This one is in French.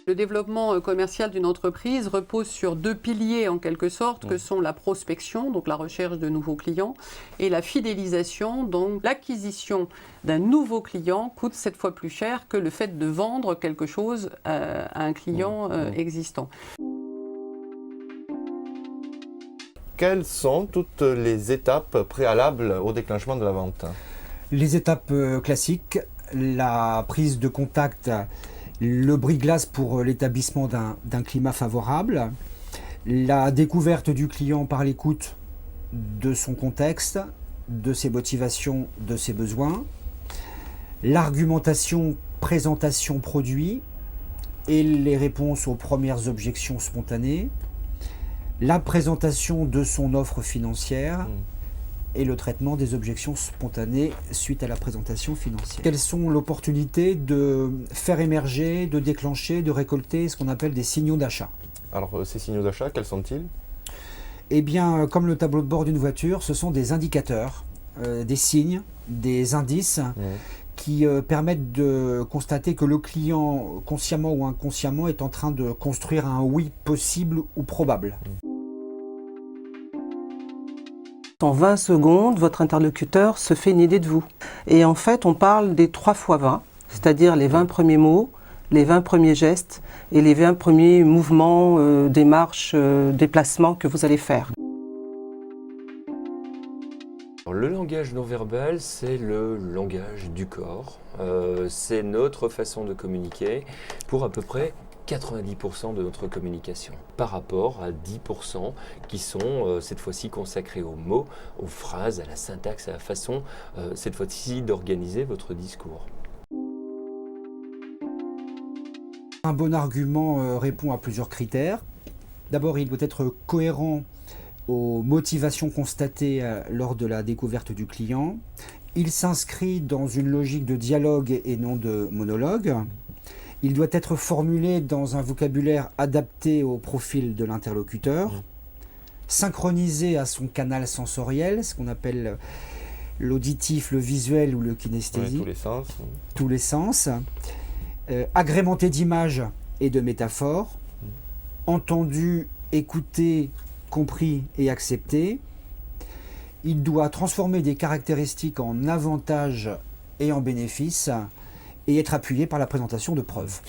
Le développement commercial d'une entreprise repose sur deux piliers en quelque sorte, que sont la prospection, donc la recherche de nouveaux clients, et la fidélisation, donc l'acquisition d'un nouveau client coûte 7 fois plus cher que le fait de vendre quelque chose à un client existant. Quelles sont toutes les étapes préalables au déclenchement de la vente? Les étapes classiques, la prise de contact, le brise-glace pour l'établissement d'un climat favorable, la découverte du client par l'écoute de son contexte, de ses motivations, de ses besoins, l'argumentation, présentation produit et les réponses aux premières objections spontanées, la présentation de son offre financière et le traitement des objections spontanées suite à la présentation financière. Quelles sont l'opportunité de faire émerger, de déclencher, de récolter ce qu'on appelle des signaux d'achat? Alors ces signaux d'achat, quels sont-ils? Eh bien, comme le tableau de bord d'une voiture, ce sont des indicateurs, des signes, des indices qui permettent de constater que le client, consciemment ou inconsciemment, est en train de construire un oui possible ou probable. En 20 secondes, votre interlocuteur se fait une idée de vous. Et en fait, on parle des 3 x 20, c'est-à-dire les 20 premiers mots, les 20 premiers gestes et les 20 premiers mouvements, démarches, déplacements que vous allez faire. Le langage non verbal, c'est le langage du corps. C'est notre façon de communiquer pour à peu près 90% de notre communication, par rapport à 10% qui sont cette fois-ci consacrés aux mots, aux phrases, à la syntaxe, à la façon cette fois-ci d'organiser votre discours. Un bon argument répond à plusieurs critères. D'abord, il doit être cohérent aux motivations constatées lors de la découverte du client. Il s'inscrit dans une logique de dialogue et non de monologue. Il doit être formulé dans un vocabulaire adapté au profil de l'interlocuteur, synchronisé à son canal sensoriel, ce qu'on appelle l'auditif, le visuel ou le kinesthésique. Tous les sens. Tous les sens. Agrémenté d'images et de métaphores, entendu, écouté, compris et accepté. Il doit transformer des caractéristiques en avantages et en bénéfices et être appuyé par la présentation de preuves.